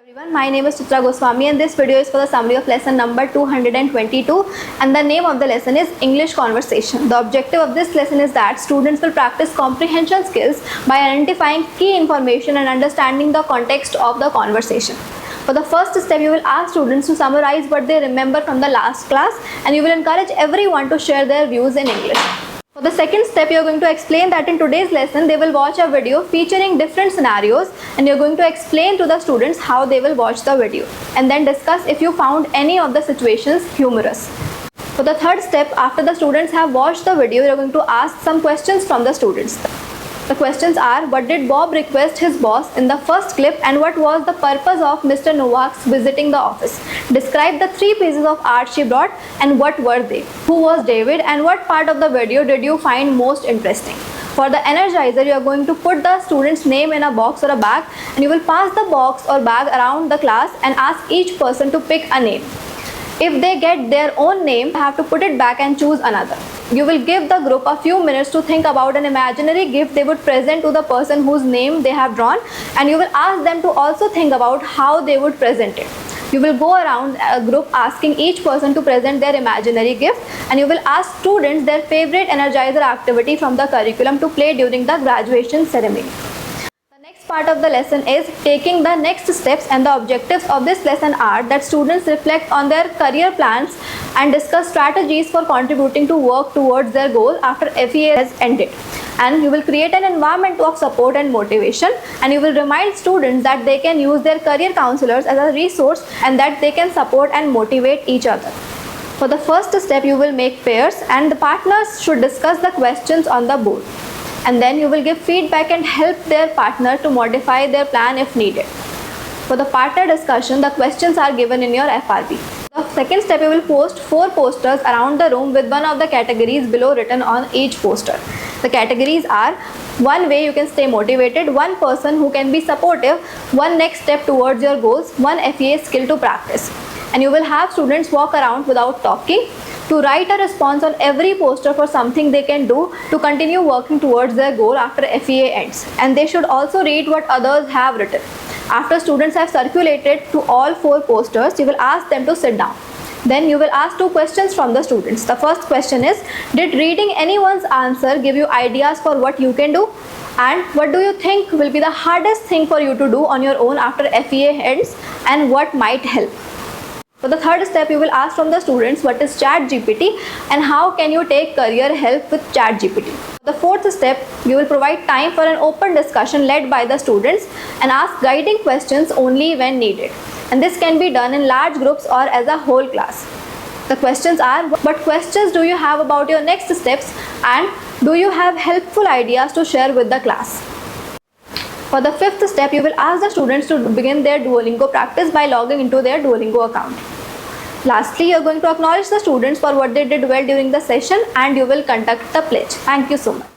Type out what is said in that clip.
Everyone, my name is Chitra Goswami and this video is for the summary of lesson number 222 and the name of the lesson is English Conversation. The objective of this lesson is that students will practice comprehension skills by identifying key information and understanding the context of the conversation. For the first step, you will ask students to summarize what they remember from the last class and you will encourage everyone to share their views in English. For the second step, you are going to explain that in today's lesson, they will watch a video featuring different scenarios and you are going to explain to the students how they will watch the video and then discuss if you found any of the situations humorous. For the third step, after the students have watched the video, you are going to ask some questions from the students. The questions are, what did Bob request his boss in the first clip and what was the purpose of Mr. Novak's visiting the office? Describe the 3 pieces of art she brought and what were they? Who was David and what part of the video did you find most interesting? For the energizer, you are going to put the student's name in a box or a bag and you will pass the box or bag around the class and ask each person to pick a name. If they get their own name, you have to put it back and choose another. You will give the group a few minutes to think about an imaginary gift they would present to the person whose name they have drawn and you will ask them to also think about how they would present it. You will go around a group asking each person to present their imaginary gift and you will ask students their favorite energizer activity from the curriculum to play during the graduation ceremony. Part of the lesson is taking the next steps and the objectives of this lesson are that students reflect on their career plans and discuss strategies for contributing to work towards their goal after FEA has ended. And you will create an environment of support and motivation and you will remind students that they can use their career counselors as a resource and that they can support and motivate each other. For the first step, you will make pairs and the partners should discuss the questions on the board. And then you will give feedback and help their partner to modify their plan if needed. For the partner discussion, the questions are given in your FRP. The second step, you will post 4 posters around the room with one of the categories below written on each poster. The categories are 1 way you can stay motivated, 1 person who can be supportive, 1 next step towards your goals, 1 FEA skill to practice. And you will have students walk around without talking to write a response on every poster for something they can do to continue working towards their goal after FEA ends. And they should also read what others have written. After students have circulated to all 4 posters, you will ask them to sit down. Then you will ask 2 questions from the students. The first question is, did reading anyone's answer give you ideas for what you can do? And what do you think will be the hardest thing for you to do on your own after FEA ends and what might help? For the third step, you will ask from the students what is ChatGPT and how can you take career help with ChatGPT. The fourth step, you will provide time for an open discussion led by the students and ask guiding questions only when needed. And this can be done in large groups or as a whole class. The questions are, what questions do you have about your next steps and do you have helpful ideas to share with the class? For the fifth step, you will ask the students to begin their Duolingo practice by logging into their Duolingo account. Lastly, you are going to acknowledge the students for what they did well during the session and you will conduct the pledge. Thank you so much.